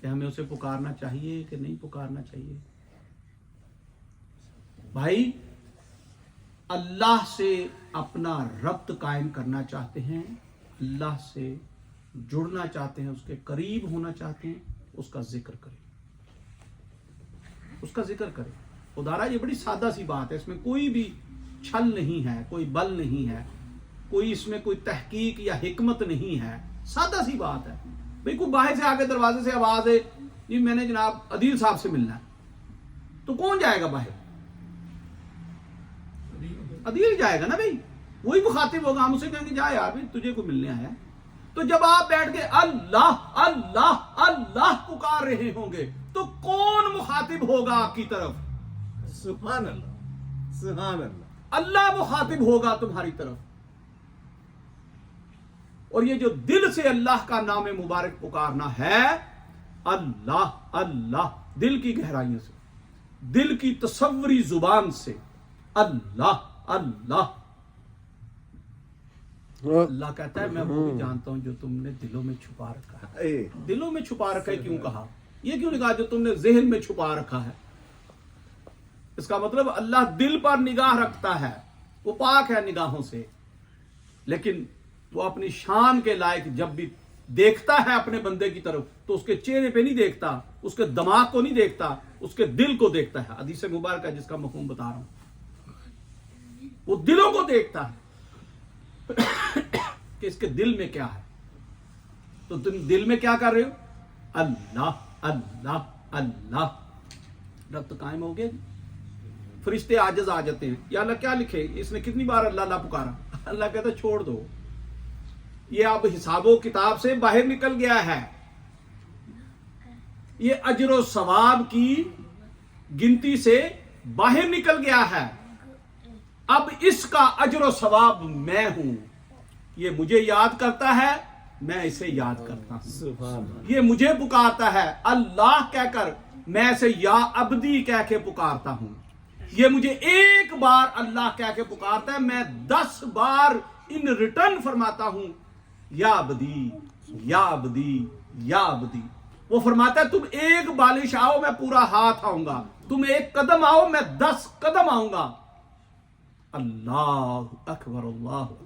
کہ ہمیں اسے پکارنا چاہیے کہ نہیں پکارنا چاہیے؟ بھائی اللہ سے اپنا ربط قائم کرنا چاہتے ہیں، اللہ سے جڑنا چاہتے ہیں، اس کے قریب ہونا چاہتے ہیں، اس کا ذکر کریں، اس کا ذکر کریں۔ خدا را یہ بڑی سادہ سی بات ہے، اس میں کوئی بھی چھل نہیں ہے، کوئی بل نہیں ہے، کوئی اس میں کوئی تحقیق یا حکمت نہیں ہے، سادہ سی بات ہے۔ بھئی کوئی باہر سے آگے دروازے سے آواز ہے جی میں نے جناب عدیل صاحب سے ملنا ہے، تو کون جائے گا باہر؟ عدیل جائے گا نا بھائی، وہی مخاطب ہوگا، ہم اسے کہیں گے جا یار بھائی تجھے کوئی ملنے آیا ہے۔ تو جب آپ بیٹھ کے اللہ اللہ اللہ پکار رہے ہوں گے تو کون مخاطب ہوگا آپ کی طرف؟ سبحان اللہ، سبحان اللہ، اللہ مخاطب ہوگا تمہاری طرف۔ اور یہ جو دل سے اللہ کا نام مبارک پکارنا ہے، اللہ اللہ، دل کی گہرائیوں سے، دل کی تصوری زبان سے، اللہ اللہ۔ اللہ کہتا ہے میں وہ بھی جانتا ہوں جو تم نے دلوں میں چھپا رکھا ہے۔ دلوں میں چھپا رکھا ہے کیوں کہا؟ یہ کیوں نہیں کہا جو تم نے ذہن میں چھپا رکھا ہے؟ اس کا مطلب اللہ دل پر نگاہ رکھتا ہے، وہ پاک ہے نگاہوں سے، لیکن وہ اپنی شان کے لائق جب بھی دیکھتا ہے اپنے بندے کی طرف تو اس کے چہرے پہ نہیں دیکھتا، اس کے دماغ کو نہیں دیکھتا، اس کے دل کو دیکھتا ہے۔ حدیث مبارکہ جس کا مفہوم بتا رہا ہوں، وہ دلوں کو دیکھتا ہے کہ اس کے دل میں کیا ہے۔ تو تم دل میں کیا کر رہے ہو؟ اللہ اللہ اللہ، ربط قائم ہو گیا۔ فرشتے عاجز آ جاتے ہیں، یا اللہ کیا لکھے، اس نے کتنی بار اللہ اللہ پکارا؟ اللہ کہتا ہے چھوڑ دو، یہ اب حساب و کتاب سے باہر نکل گیا ہے، یہ اجر و ثواب کی گنتی سے باہر نکل گیا ہے، اب اس کا اجر و ثواب میں ہوں۔ یہ مجھے یاد کرتا ہے، میں اسے یاد کرتا ہوں، سبحان اللہ، یہ مجھے پکارتا ہے اللہ کہہ کر، میں اسے یا عبدی کہہ کے پکارتا ہوں۔ یہ مجھے ایک بار اللہ کہہ کے پکارتا ہے، میں 10 بار ان ریٹرن فرماتا ہوں یا عبدی یا عبدی یا عبدی۔ وہ فرماتا ہے تم ایک بالش آؤ میں پورا ہاتھ آؤں گا، تم ایک قدم آؤ میں 10 قدم آؤں گا۔ اللہ اکبر، اللہ اکبر۔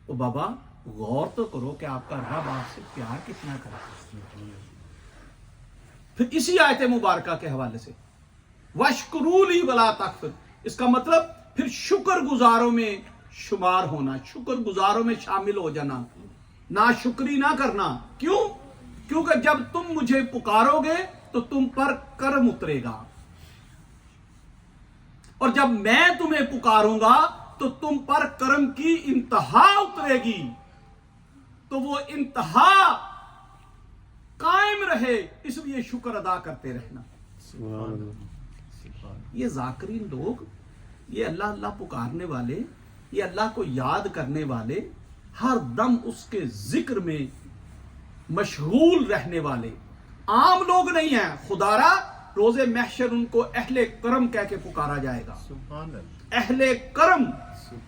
او بابا غور تو کرو کہ آپ کا رب آپ سے پیار کتنا کرتا ہے۔ پھر اسی آیت مبارکہ کے حوالے سے وَاشْكُرُوا لِي وَلَا تَكْفُرُوا، اس کا مطلب پھر شکر گزاروں میں شمار ہونا، شکر گزاروں میں شامل ہو جانا، ناشکری نہ کرنا۔ کیوں؟ کیونکہ جب تم مجھے پکارو گے تو تم پر کرم اترے گا، اور جب میں تمہیں پکاروں گا تو تم پر کرم کی انتہا اترے گی، تو وہ انتہا قائم رہے، اس لیے شکر ادا کرتے رہنا۔ سبحان اللہ، یہ ذاکرین لوگ، یہ اللہ اللہ پکارنے والے، یہ اللہ کو یاد کرنے والے، ہر دم اس کے ذکر میں مشغول رہنے والے عام لوگ نہیں ہیں۔ خدا را روز محشر ان کو اہل کرم کہہ کے پکارا جائے گا، سبحان اللہ، اہل کرم،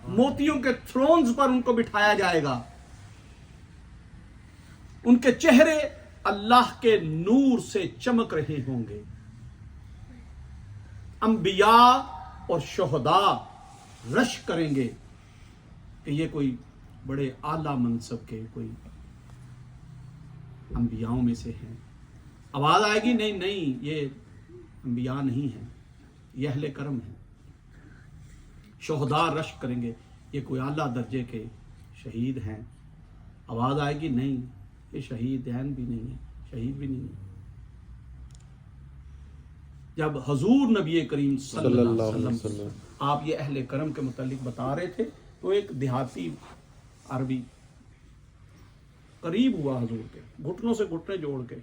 موتیوں کے تھرونز پر ان کو بٹھایا جائے گا، ان کے چہرے اللہ کے نور سے چمک رہے ہوں گے۔ انبیاء اور شہداء رش کریں گے کہ یہ کوئی بڑے اعلیٰ منصب کے کوئی انبیاءوں میں سے ہیں۔ آواز آئے گی نہیں نہیں، یہ انبیاء نہیں ہیں، یہ اہل کرم ہیں۔ شہداء رش کریں گے، یہ کوئی اعلیٰ درجے کے شہید ہیں۔ آواز آئے گی نہیں، یہ شہید ہیں بھی نہیں ہیں، شہید بھی نہیں ہیں۔ جب حضور نبی کریم صلی اللہ علیہ وسلم آپ یہ اہل کرم کے متعلق بتا رہے تھے تو ایک دیہاتی عربی قریب ہوا حضور کے، گھٹنوں سے گھٹنے جوڑ کے،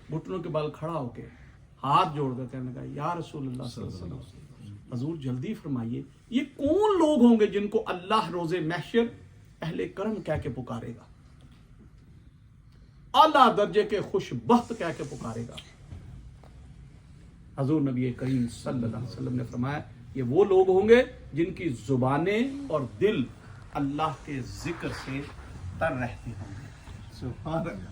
گھٹنوں کے بل کھڑا ہو کے، ہاتھ جوڑ کر کہنے لگا یا رسول اللہ صلی اللہ علیہ وسلم، حضور جلدی فرمائیے یہ کون لوگ ہوں گے جن کو اللہ روز محشر اہل کرم کہہ کے پکارے گا، اعلیٰ درجے کے خوش بخت کہہ کے پکارے گا؟ حضور نبی کریم صلی اللہ علیہ وسلم نے فرمایا یہ وہ لوگ ہوں گے جن کی زبانیں اور دل اللہ کے ذکر سے تر رہتے ہوں گے۔ سبحان اللہ،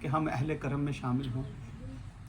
کہ ہم اہل کرم میں شامل ہوں؟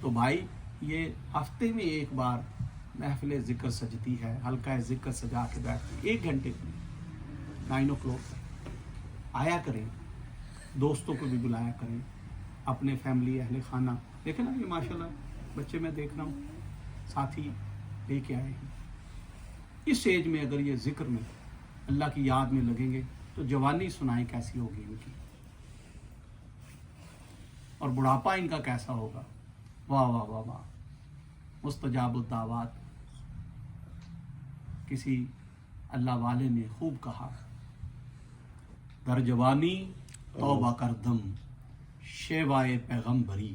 تو بھائی یہ ہفتے میں ایک بار محفل ذکر سجتی ہے، حلقہ ذکر سجا کے بیٹھتی 1 گھنٹے کی 9 o'clock آیا کریں، دوستوں کو بھی بلایا کریں، اپنے فیملی اہل خانہ. دیکھیں نا یہ ماشاءاللہ بچے میں دیکھ رہا ہوں ساتھی لے کے آئے ہیں. اس ایج میں اگر یہ ذکر میں اللہ کی یاد میں لگیں گے تو جوانی سنائیں کیسی ہوگی ان کی، اور بڑھاپا ان کا کیسا ہوگا. واہ واہ واہ واہ. مستجاب الدعوات کسی اللہ والے نے خوب کہا، در جوانی توبہ کر دم شیوائے پیغمبری.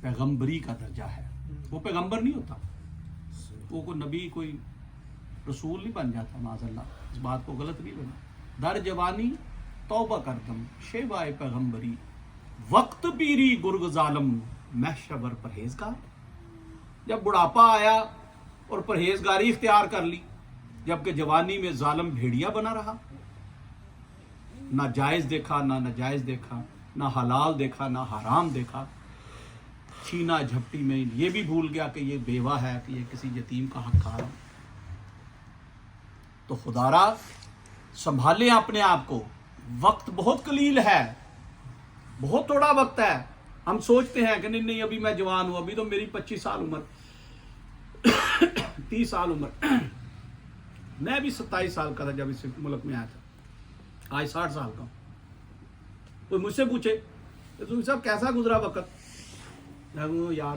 پیغمبری کا درجہ ہے. وہ پیغمبر نہیں ہوتا، وہ کوئی نبی کوئی رسول نہیں بن جاتا معاذ اللہ. اس بات کو غلط نہیں لینا. در جوانی توبہ کردم شیوائے پیغمبری، وقت پیری گرگ ظالم محشبر پرہیزگار. جب بڑھاپا آیا اور پرہیزگاری اختیار کر لی، جبکہ جوانی میں ظالم بھیڑیا بنا رہا، نہ جائز دیکھا نہ ناجائز دیکھا، نہ حلال دیکھا نہ حرام دیکھا. چھینا جھپٹی میں یہ بھی بھول گیا کہ یہ بیوہ ہے، کہ یہ کسی یتیم کا حق کھا رہا. تو خدارا سنبھالیں اپنے آپ کو. وقت بہت قلیل ہے، بہت تھوڑا وقت ہے. ہم سوچتے ہیں کہ نہیں نہیں ابھی میں جوان ہوں، ابھی تو میری 25 سال عمر 30 سال عمر. میں بھی 27 سال کا تھا جب اس ملک میں آیا تھا، آج 60 سال کا ہوں. کوئی مجھ سے پوچھے کہ تم صاحب کیسا گزرا وقت، میں کہوں یار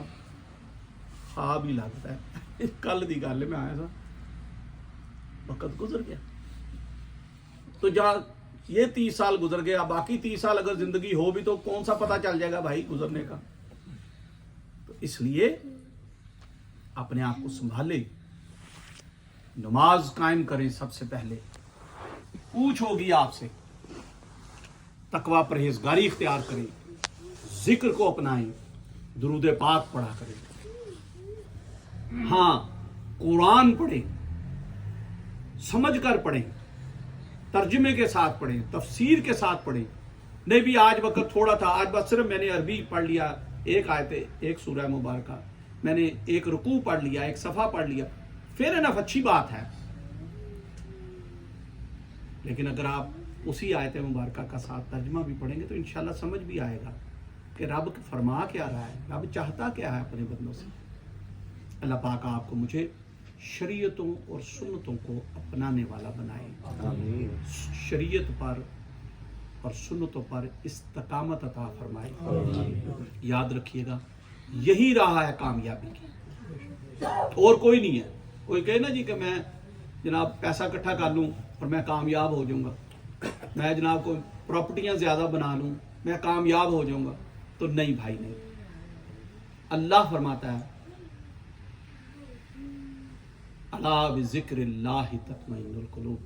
خواب ہی لگتا ہے. کل دی گل میں آیا تھا، وقت گزر گیا. تو جہاں یہ 30 سال گزر گیا، باقی 30 سال اگر زندگی ہو بھی تو کون سا پتہ چل جائے گا بھائی گزرنے کا. تو اس لیے اپنے آپ کو سنبھالے، نماز قائم کریں. سب سے پہلے پوچھ ہوگی آپ سے، تقوی پرہیزگاری اختیار کریں، ذکر کو اپنائیں، درود پاک پڑھا کریں. ہاں قرآن پڑھیں، سمجھ کر پڑھیں، ترجمے کے ساتھ پڑھیں، تفسیر کے ساتھ پڑھیں. نہیں بھی آج وقت تھوڑا تھا، آج بس صرف میں نے عربی پڑھ لیا، ایک آیت ایک سورہ مبارکہ، میں نے ایک رکوع پڑھ لیا، ایک صفحہ پڑھ لیا، فیر انف اچھی بات ہے. لیکن اگر آپ اسی آیت مبارکہ کا ساتھ ترجمہ بھی پڑھیں گے تو انشاءاللہ سمجھ بھی آئے گا کہ رب فرما کیا رہا ہے، رب چاہتا کیا ہے اپنے بندوں سے. اللہ پاک آپ کو مجھے شریعتوں اور سنتوں کو اپنانے والا بنائے. آمین. شریعت پر اور سنتوں پر استقامت عطا فرمائے. یاد رکھیے گا یہی راہ ہے کامیابی کی، اور کوئی نہیں ہے. کوئی کہے نا جی کہ میں جناب پیسہ اکٹھا کر لوں اور میں کامیاب ہو جاؤں گا، میں جناب کوئی پراپرٹیاں زیادہ بنا لوں میں کامیاب ہو جاؤں گا، تو نہیں بھائی نہیں. اللہ فرماتا ہے الا بذکر اللہ تطمئن القلوب،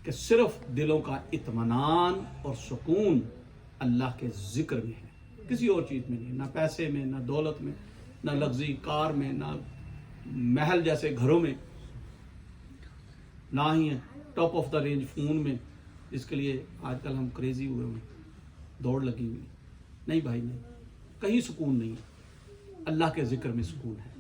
کہ صرف دلوں کا اطمینان اور سکون اللہ کے ذکر میں ہے، کسی اور چیز میں نہیں. نہ پیسے میں، نہ دولت میں، نہ لگژری کار میں، نہ محل جیسے گھروں میں، نہ ہی top of the range phone میں جس کے لیے آج کل ہم کریزی ہوئے ہوئے، دوڑ لگی ہوئی. نہیں بھائی نہیں، کہیں سکون نہیں ہے. اللہ کے ذکر میں سکون ہے.